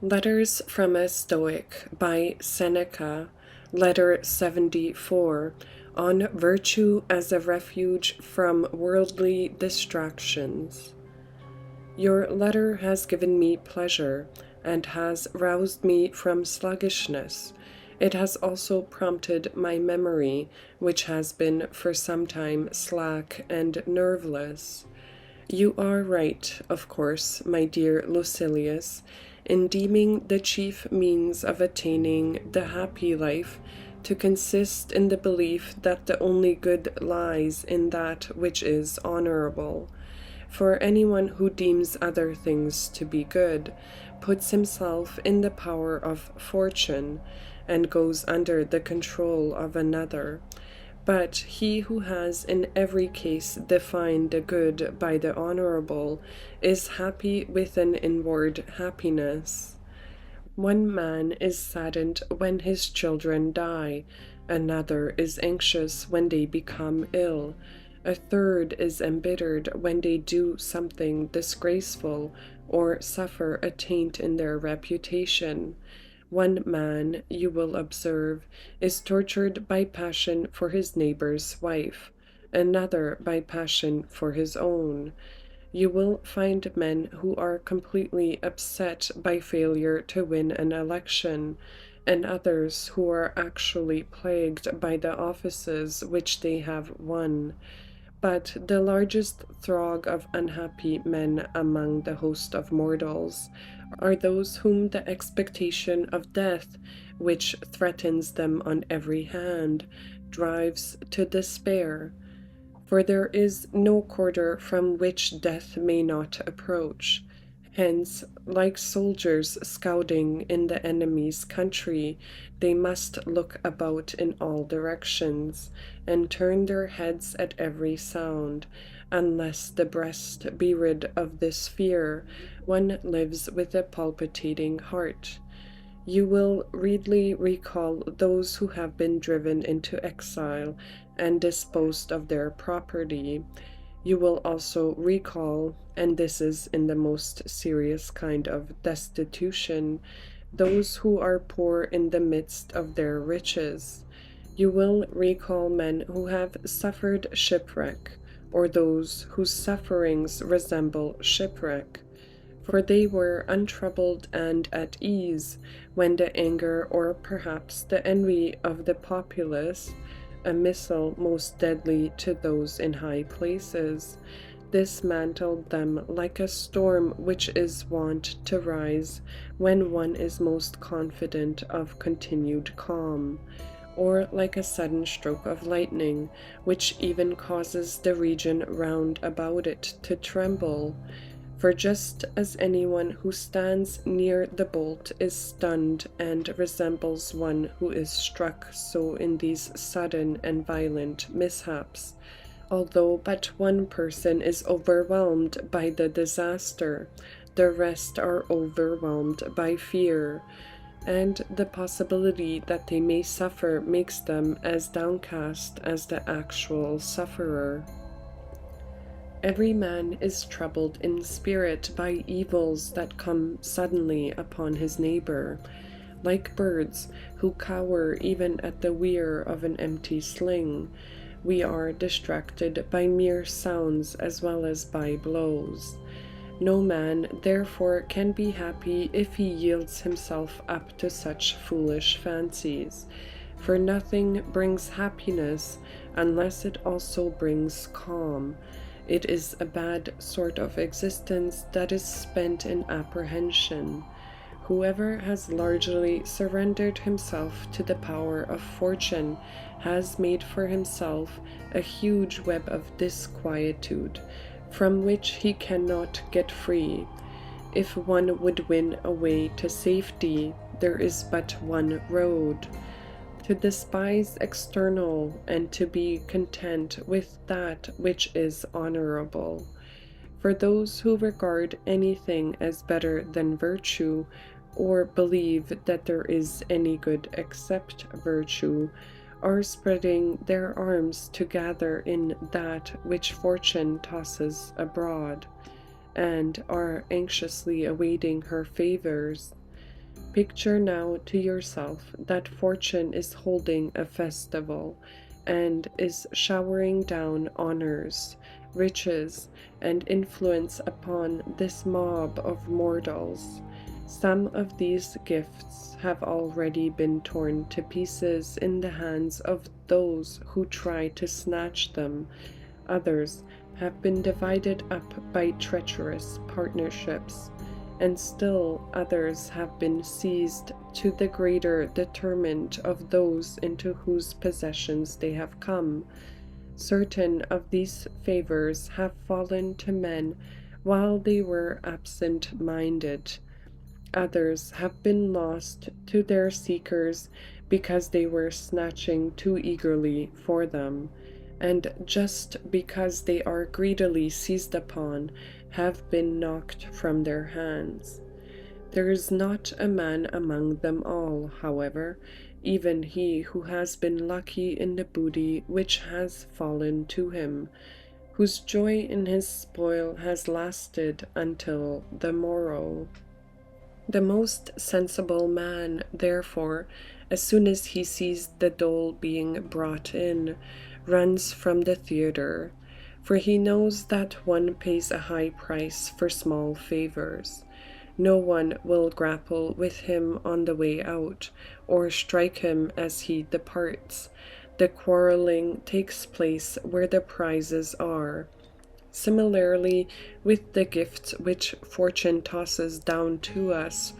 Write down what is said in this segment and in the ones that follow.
Letters from a Stoic by Seneca, Letter 74, on Virtue as a Refuge from Worldly Distractions. Your letter has given me pleasure, and has roused me from sluggishness. It has also prompted my memory, which has been for some time slack and nerveless. You are right, of course, my dear Lucilius, in deeming the chief means of attaining the happy life to consist in the belief that the only good lies in that which is honorable. For anyone who deems other things to be good puts himself in the power of fortune, and goes under the control of another. But he who has in every case defined the good by the honorable is happy with an inward happiness. One man is saddened when his children die, another is anxious when they become ill, a third is embittered when they do something disgraceful or suffer a taint in their reputation. One man, you will observe, is tortured by passion for his neighbor's wife, another by passion for his own. You will find men who are completely upset by failure to win an election, and others who are actually plagued by the offices which they have won. But the largest throng of unhappy men among the host of mortals are those whom the expectation of death, which threatens them on every hand, drives to despair. For there is no quarter from which death may not approach. Hence, like soldiers scouting in the enemy's country, they must look about in all directions, and turn their heads at every sound. Unless the breast be rid of this fear, one lives with a palpitating heart. You will readily recall those who have been driven into exile and disposed of their property. You will also recall, and this is in the most serious kind of destitution, those who are poor in the midst of their riches. You will recall men who have suffered shipwreck, or those whose sufferings resemble shipwreck, for they were untroubled and at ease when the anger or perhaps the envy of the populace, a missile most deadly to those in high places, dismantled them like a storm which is wont to rise when one is most confident of continued calm, or like a sudden stroke of lightning, which even causes the region round about it to tremble. For just as anyone who stands near the bolt is stunned and resembles one who is struck, so in these sudden and violent mishaps, although but one person is overwhelmed by the disaster, the rest are overwhelmed by fear, and the possibility that they may suffer makes them as downcast as the actual sufferer. Every man is troubled in spirit by evils that come suddenly upon his neighbor, like birds who cower even at the weir of an empty sling. We are distracted by mere sounds as well as by blows. No man, therefore, can be happy if he yields himself up to such foolish fancies, for nothing brings happiness unless it also brings calm. It is a bad sort of existence that is spent in apprehension. Whoever has largely surrendered himself to the power of fortune has made for himself a huge web of disquietude, from which he cannot get free. If one would win a way to safety, there is but one road: to despise external, and to be content with that which is honorable. For those who regard anything as better than virtue, or believe that there is any good except virtue, are spreading their arms to gather in that which fortune tosses abroad, and are anxiously awaiting her favors. Picture now to yourself that fortune is holding a festival and is showering down honors, riches, and influence upon this mob of mortals. Some of these gifts have already been torn to pieces in the hands of those who try to snatch them. Others have been divided up by treacherous partnerships, and still others have been seized to the greater detriment of those into whose possessions they have come. Certain of these favors have fallen to men while they were absent-minded. Others have been lost to their seekers because they were snatching too eagerly for them, and just because they are greedily seized upon, have been knocked from their hands. There is not a man among them all, however, even he who has been lucky in the booty which has fallen to him, whose joy in his spoil has lasted until the morrow. The most sensible man, therefore, as soon as he sees the dole being brought in, runs from the theatre, for he knows that one pays a high price for small favors. No one will grapple with him on the way out, or strike him as he departs. The quarreling takes place where the prizes are. Similarly, with the gifts which fortune tosses down to us,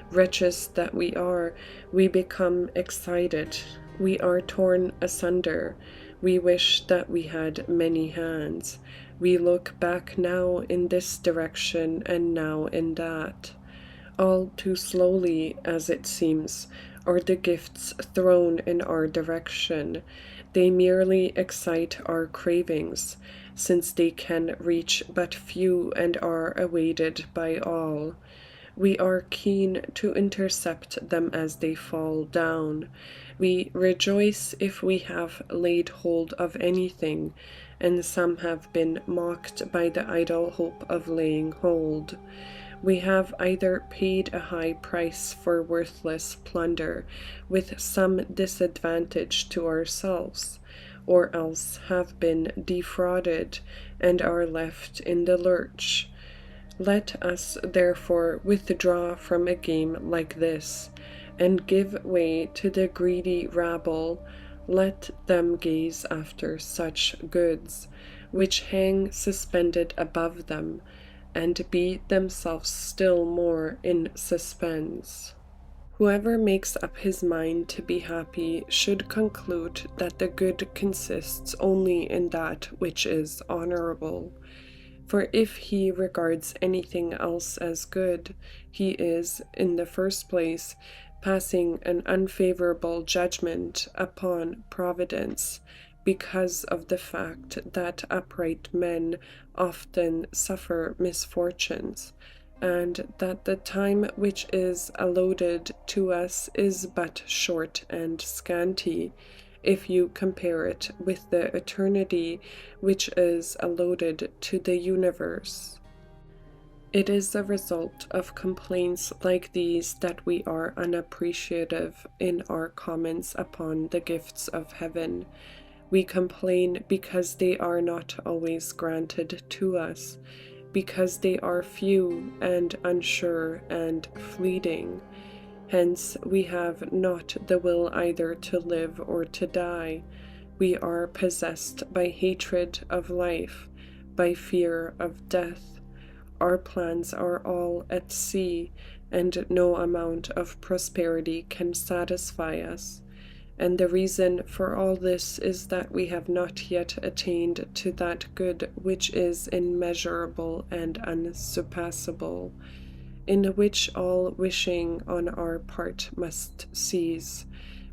wretches that we are, we become excited, we are torn asunder, we wish that we had many hands, we look back now in this direction and now in that. All too slowly, as it seems, are the gifts thrown in our direction. They merely excite our cravings, since they can reach but few and are awaited by all. We are keen to intercept them as they fall down. We rejoice if we have laid hold of anything, and some have been mocked by the idle hope of laying hold. We have either paid a high price for worthless plunder, with some disadvantage to ourselves, or else have been defrauded and are left in the lurch. Let us therefore withdraw from a game like this, and give way to the greedy rabble. Let them gaze after such goods, which hang suspended above them, and be themselves still more in suspense. Whoever makes up his mind to be happy should conclude that the good consists only in that which is honorable. For if he regards anything else as good, he is, in the first place, passing an unfavorable judgment upon Providence, because of the fact that upright men often suffer misfortunes, and that the time which is allotted to us is but short and scanty, if you compare it with the eternity which is allotted to the universe. It is the result of complaints like these that we are unappreciative in our comments upon the gifts of heaven. We complain because they are not always granted to us, because they are few and unsure and fleeting. Hence we have not the will either to live or to die. We are possessed by hatred of life, by fear of death. Our plans are all at sea, and no amount of prosperity can satisfy us. And the reason for all this is that we have not yet attained to that good which is immeasurable and unsurpassable, in which all wishing on our part must cease,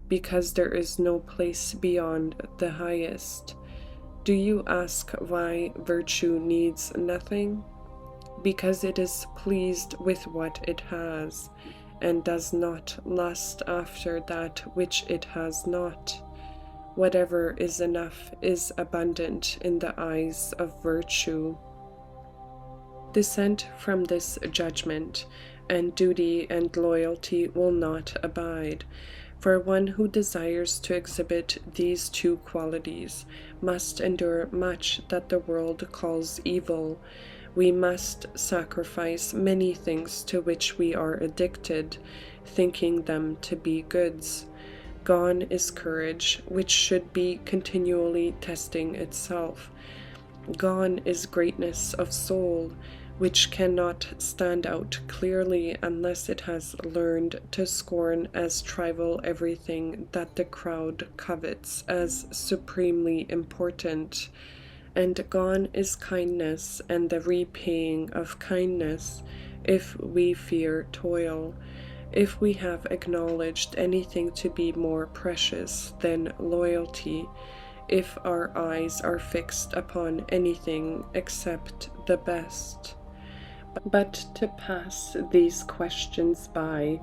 because there is no place beyond the highest. Do you ask why virtue needs nothing? Because it is pleased with what it has, and does not lust after that which it has not. Whatever is enough is abundant in the eyes of virtue. Dissent from this judgment, and duty and loyalty will not abide. For one who desires to exhibit these two qualities must endure much that the world calls evil. We must sacrifice many things to which we are addicted, thinking them to be goods. Gone is courage, which should be continually testing itself. Gone is greatness of soul, which cannot stand out clearly unless it has learned to scorn as trivial everything that the crowd covets as supremely important. And gone is kindness and the repaying of kindness, if we fear toil. If we have acknowledged anything to be more precious than loyalty, if our eyes are fixed upon anything except the best. But to pass these questions by,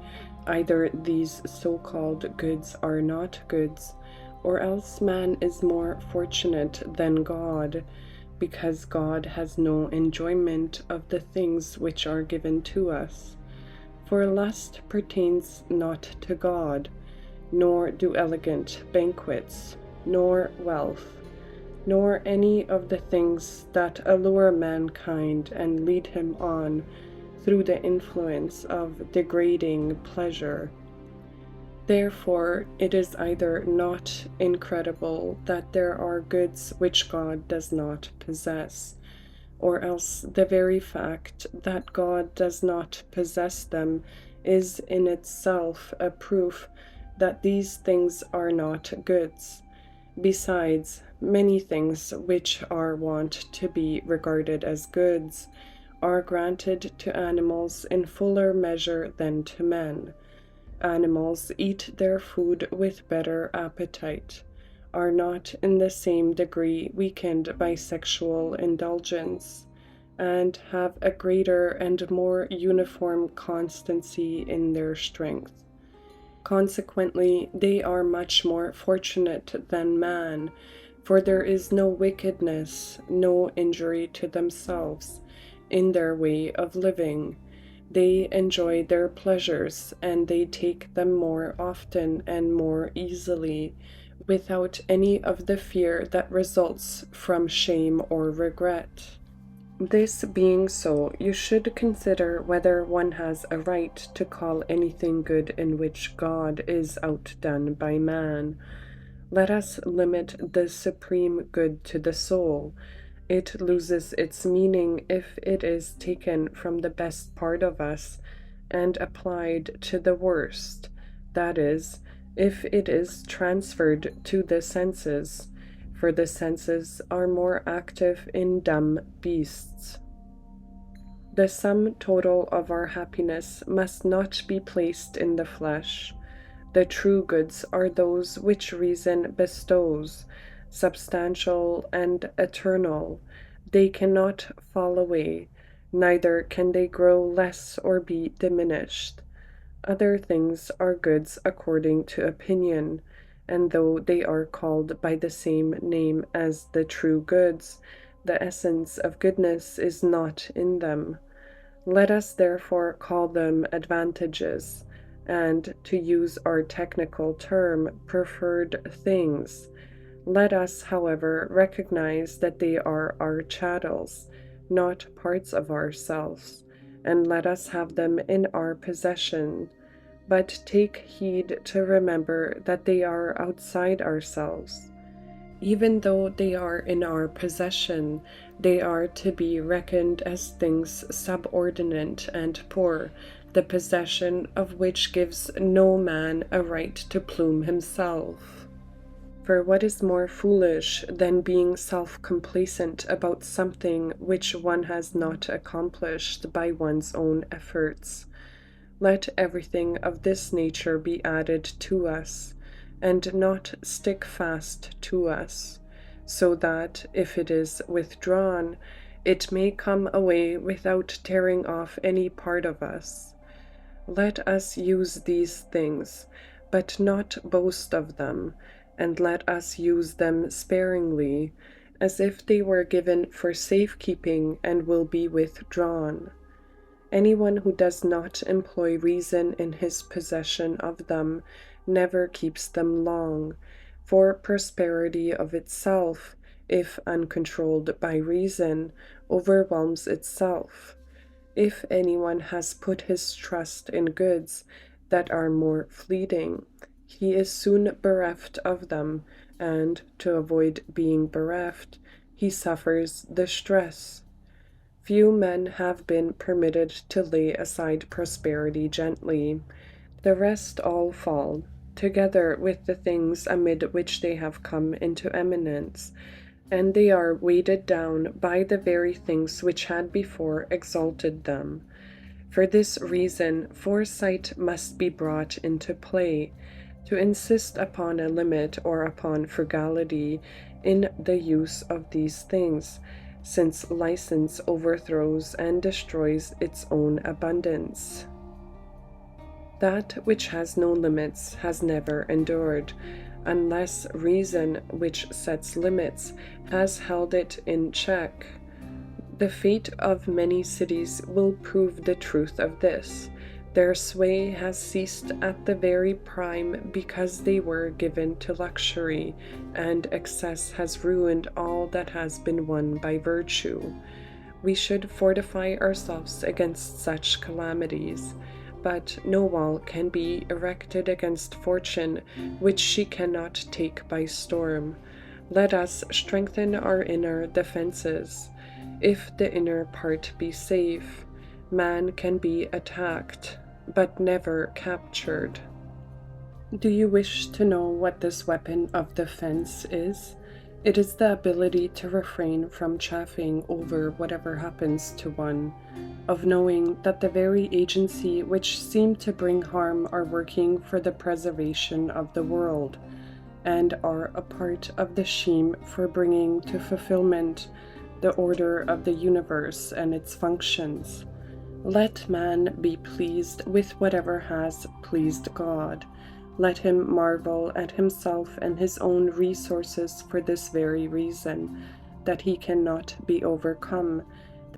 either these so-called goods are not goods, or else man is more fortunate than God, because God has no enjoyment of the things which are given to us. For lust pertains not to God, nor do elegant banquets, nor wealth, nor any of the things that allure mankind and lead him on through the influence of degrading pleasure. Therefore, it is either not incredible that there are goods which God does not possess, or else the very fact that God does not possess them is in itself a proof that these things are not goods. Besides, many things which are wont to be regarded as goods are granted to animals in fuller measure than to men. Animals eat their food with better appetite, are not in the same degree weakened by sexual indulgence, and have a greater and more uniform constancy in their strength. Consequently, they are much more fortunate than man, for there is no wickedness, no injury to themselves in their way of living. They enjoy their pleasures, and they take them more often and more easily, without any of the fear that results from shame or regret. This being so, you should consider whether one has a right to call anything good in which God is outdone by man. Let us limit the supreme good to the soul. It loses its meaning if it is taken from the best part of us and applied to the worst, that is, if it is transferred to the senses, for the senses are more active in dumb beasts. The sum total of our happiness must not be placed in the flesh. The true goods are those which reason bestows, substantial and eternal. They cannot fall away, neither can they grow less or be diminished. Other things are goods according to opinion, and though they are called by the same name as the true goods, the essence of goodness is not in them. Let us therefore call them advantages, and, to use our technical term, preferred things. Let us, however, recognize that they are our chattels, not parts of ourselves, and let us have them in our possession. But take heed to remember that they are outside ourselves. Even though they are in our possession, they are to be reckoned as things subordinate and poor, the possession of which gives no man a right to plume himself. For what is more foolish than being self-complacent about something which one has not accomplished by one's own efforts? Let everything of this nature be added to us, and not stick fast to us, so that, if it is withdrawn, it may come away without tearing off any part of us. Let us use these things, but not boast of them, and let us use them sparingly, as if they were given for safekeeping and will be withdrawn. Anyone who does not employ reason in his possession of them never keeps them long, for prosperity of itself, if uncontrolled by reason, overwhelms itself. If anyone has put his trust in goods that are more fleeting, he is soon bereft of them, and to avoid being bereft, he suffers the stress. Few men have been permitted to lay aside prosperity gently. The rest all fall, together with the things amid which they have come into eminence, and they are weighted down by the very things which had before exalted them. For this reason, foresight must be brought into play, to insist upon a limit or upon frugality in the use of these things, since license overthrows and destroys its own abundance. That which has no limits has never endured, unless reason, which sets limits, has held it in check. The fate of many cities will prove the truth of this. Their sway has ceased at the very prime because they were given to luxury, and excess has ruined all that has been won by virtue. We should fortify ourselves against such calamities, but no wall can be erected against fortune which she cannot take by storm. Let us strengthen our inner defenses. If the inner part be safe, man can be attacked, but never captured. Do you wish to know what this weapon of defense is? It is the ability to refrain from chaffing over whatever happens to one, of knowing that the very agency which seem to bring harm are working for the preservation of the world, and are a part of the scheme for bringing to fulfillment the order of the universe and its functions. Let man be pleased with whatever has pleased God. Let him marvel at himself and his own resources for this very reason, that he cannot be overcome,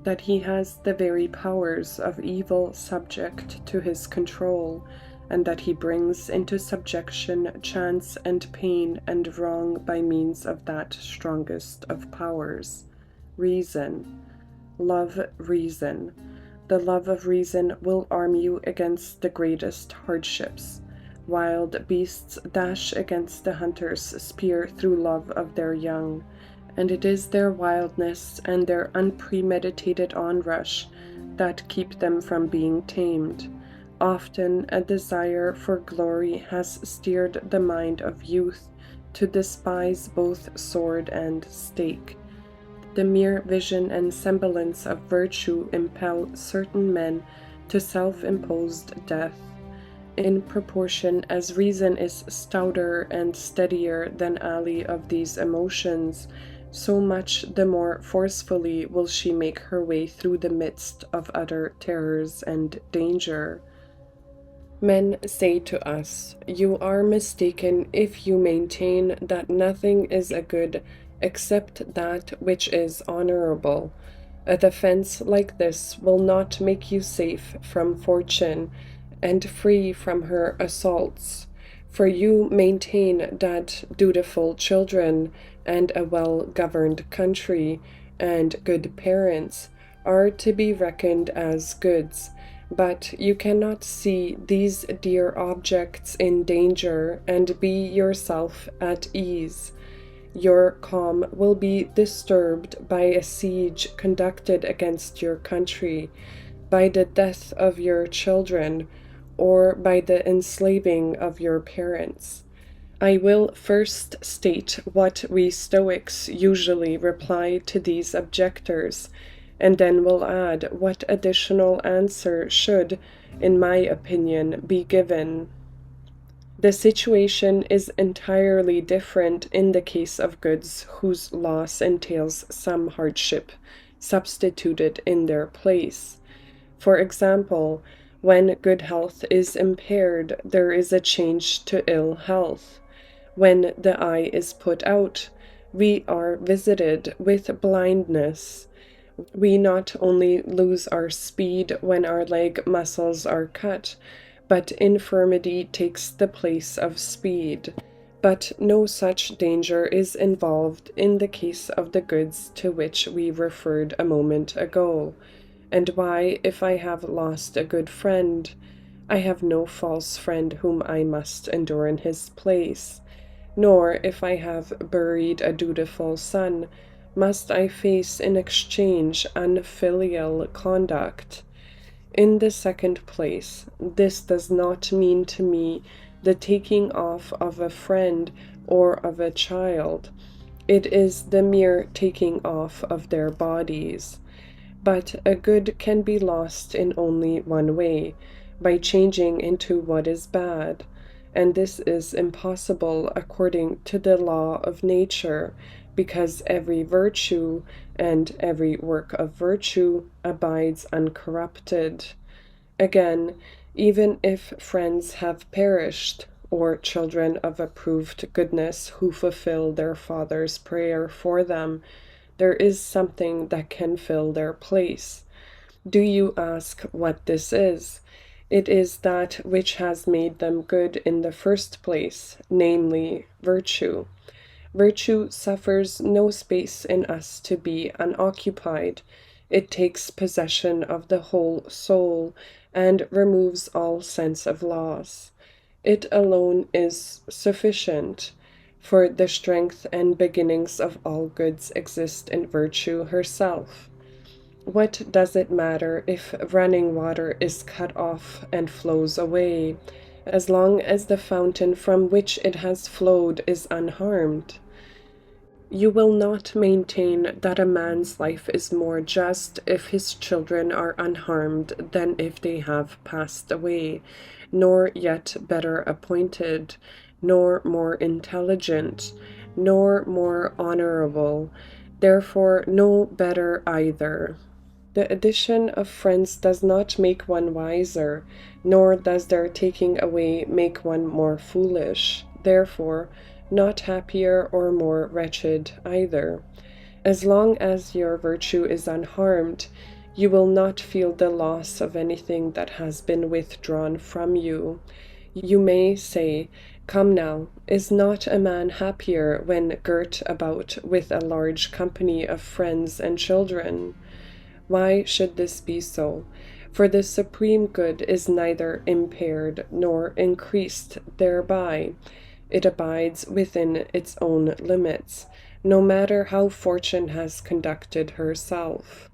that he has the very powers of evil subject to his control, and that he brings into subjection chance and pain and wrong by means of that strongest of powers, reason. Love reason. The love of reason will arm you against the greatest hardships. Wild beasts dash against the hunter's spear through love of their young, and it is their wildness and their unpremeditated onrush that keep them from being tamed. Often a desire for glory has steered the mind of youth to despise both sword and stake. The mere vision and semblance of virtue impel certain men to self-imposed death. In proportion as reason is stouter and steadier than ally of these emotions, so much the more forcefully will she make her way through the midst of utter terrors and danger. Men say to us, "You are mistaken if you maintain that nothing is a good except that which is honorable. A defense like this will not make you safe from fortune and free from her assaults, for you maintain that dutiful children and a well-governed country and good parents are to be reckoned as goods, but you cannot see these dear objects in danger and be yourself at ease. Your calm will be disturbed by a siege conducted against your country, by the death of your children, or by the enslaving of your parents. I will first state what we Stoics usually reply to these objectors, and then will add what additional answer should, in my opinion, be given. The situation is entirely different in the case of goods whose loss entails some hardship substituted in their place. For example, when good health is impaired, there is a change to ill health. When the eye is put out, we are visited with blindness. We not only lose our speed when our leg muscles are cut, but infirmity takes the place of speed. But no such danger is involved in the case of the goods to which we referred a moment ago. And why, if I have lost a good friend, I have no false friend whom I must endure in his place, nor, if I have buried a dutiful son, must I face in exchange unfilial conduct. In the second place, this does not mean to me the taking off of a friend or of a child. It is the mere taking off of their bodies. But a good can be lost in only one way, by changing into what is bad, and this is impossible according to the law of nature, because every virtue and every work of virtue abides uncorrupted. Again, even if friends have perished, or children of approved goodness who fulfill their father's prayer for them, there is something that can fill their place. Do you ask what this is? It is that which has made them good in the first place, namely, virtue. Virtue suffers no space in us to be unoccupied. It takes possession of the whole soul and removes all sense of loss. It alone is sufficient, for the strength and beginnings of all goods exist in virtue herself. What does it matter if running water is cut off and flows away, as long as the fountain from which it has flowed is unharmed? You will not maintain that a man's life is more just if his children are unharmed than if they have passed away, nor yet better appointed, nor more intelligent, nor more honorable, therefore no better either. The addition of friends does not make one wiser, nor does their taking away make one more foolish, therefore not happier or more wretched either. As long as your virtue is unharmed, you will not feel the loss of anything that has been withdrawn from you. You may say, "Come now, is not a man happier when girt about with a large company of friends and children?" Why should this be so? For the supreme good is neither impaired nor increased thereby. It abides within its own limits, no matter how fortune has conducted herself.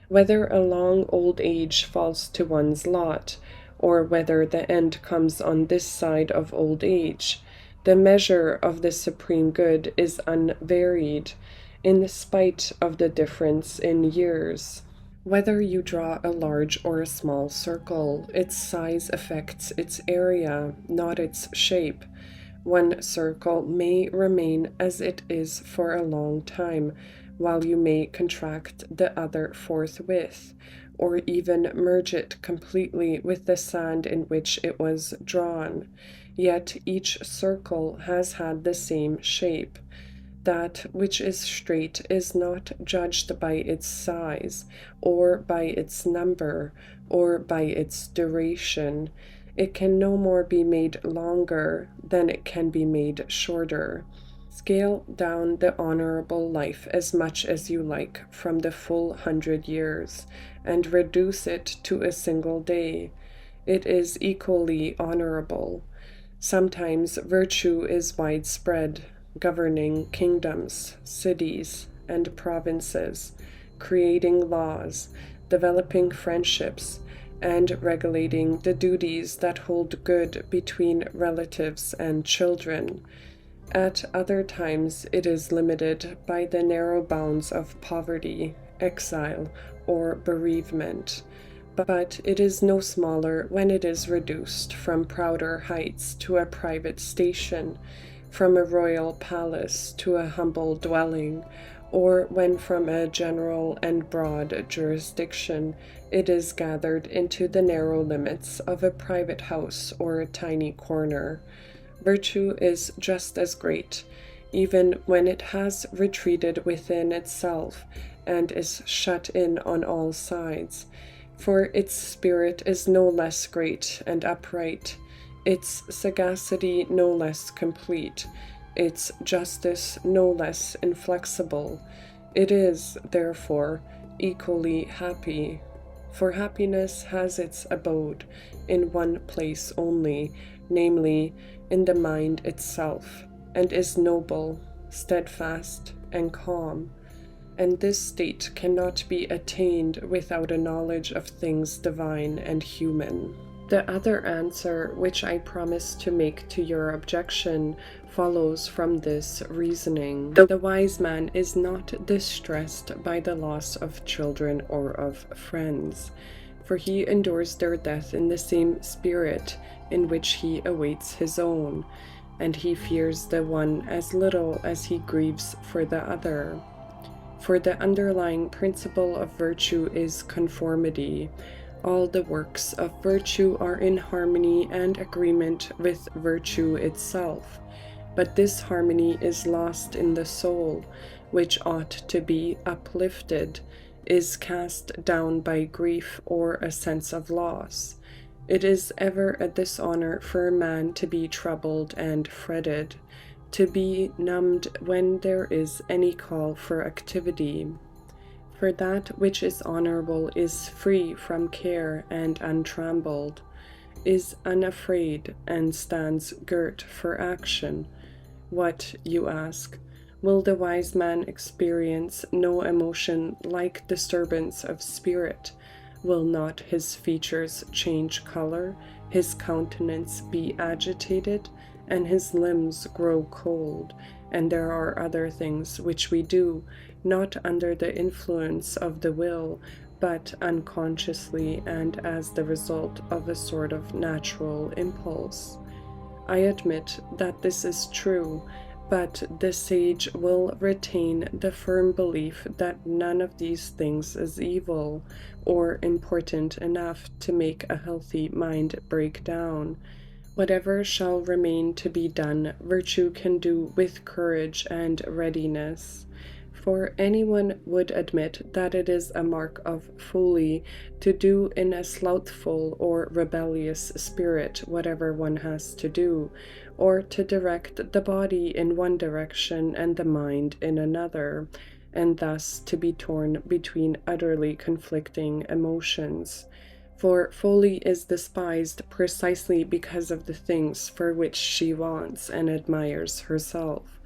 Whether a long old age falls to one's lot, or whether the end comes on this side of old age, the measure of the supreme good is unvaried, in spite of the difference in years. Whether you draw a large or a small circle, its size affects its area, not its shape. One circle may remain as it is for a long time, while you may contract the other forthwith, or even merge it completely with the sand in which it was drawn. Yet each circle has had the same shape. That which is straight is not judged by its size, or by its number, or by its duration. It can no more be made longer than it can be made shorter. Scale down the honorable life as much as you like from the full 100 years, and reduce it to a single day. It is equally honorable. Sometimes virtue is widespread, governing kingdoms, cities, and provinces, creating laws, developing friendships, and regulating the duties that hold good between relatives and children. At other times, it is limited by the narrow bounds of poverty, exile, or bereavement. But it is no smaller when it is reduced from prouder heights to a private station, from a royal palace to a humble dwelling, or when from a general and broad jurisdiction it is gathered into the narrow limits of a private house or a tiny corner. Virtue is just as great, even when it has retreated within itself, and is shut in on all sides. For its spirit is no less great and upright, its sagacity no less complete, its justice no less inflexible. It is, therefore, equally happy. For happiness has its abode in one place only, namely, in the mind itself, and is noble, steadfast, and calm. And this state cannot be attained without a knowledge of things divine and human. The other answer which I promise to make to your objection follows from this reasoning. The wise man is not distressed by the loss of children or of friends, for he endures their death in the same spirit in which he awaits his own, and he fears the one as little as he grieves for the other. For the underlying principle of virtue is conformity. All the works of virtue are in harmony and agreement with virtue itself, but this harmony is lost in the soul, which ought to be uplifted, is cast down by grief or a sense of loss. It is ever a dishonor for a man to be troubled and fretted, to be numbed when there is any call for activity. For that which is honorable is free from care and untrammeled, is unafraid and stands girt for action. What, you ask, will the wise man experience no emotion like disturbance of spirit? Will not his features change color, his countenance be agitated, and his limbs grow cold? And there are other things which we do, not under the influence of the will, but unconsciously and as the result of a sort of natural impulse. I admit that this is true, but the sage will retain the firm belief that none of these things is evil, or important enough to make a healthy mind break down. Whatever shall remain to be done, virtue can do with courage and readiness. For anyone would admit that it is a mark of folly to do in a slothful or rebellious spirit whatever one has to do, or to direct the body in one direction and the mind in another, and thus to be torn between utterly conflicting emotions. For folly is despised precisely because of the things for which she wants and admires herself,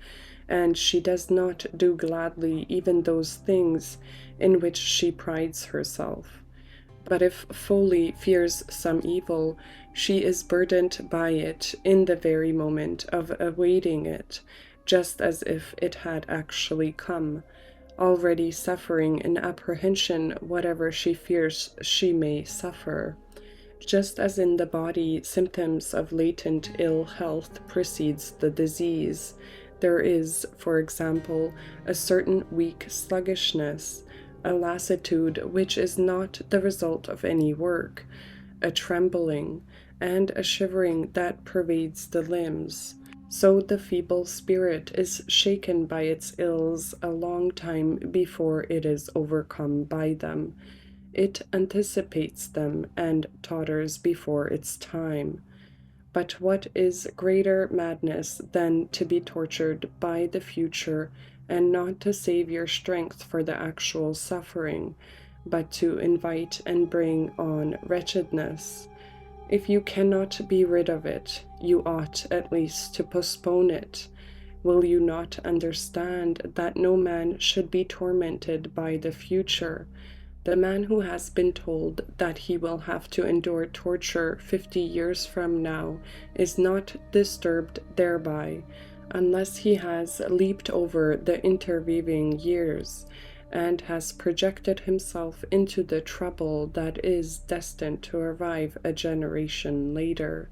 and she does not do gladly even those things in which she prides herself. But if folly fears some evil, she is burdened by it in the very moment of awaiting it, just as if it had actually come, already suffering in apprehension whatever she fears she may suffer. Just as in the body symptoms of latent ill health precedes the disease, there is, for example, a certain weak sluggishness, a lassitude which is not the result of any work, a trembling, and a shivering that pervades the limbs. So the feeble spirit is shaken by its ills a long time before it is overcome by them. It anticipates them and totters before its time. But what is greater madness than to be tortured by the future and not to save your strength for the actual suffering, but to invite and bring on wretchedness? If you cannot be rid of it, you ought at least to postpone it. Will you not understand that no man should be tormented by the future? The man who has been told that he will have to endure torture 50 years from now is not disturbed thereby, unless he has leaped over the intervening years, and has projected himself into the trouble that is destined to arrive a generation later.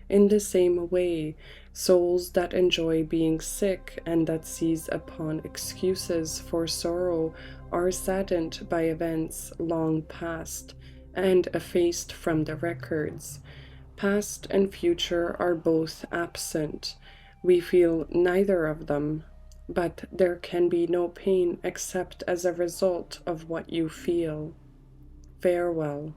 In the same way, souls that enjoy being sick and that seize upon excuses for sorrow are saddened by events long past and effaced from the records. Past and future are both absent. We feel neither of them. but there can be no pain except as a result of what you feel. Farewell.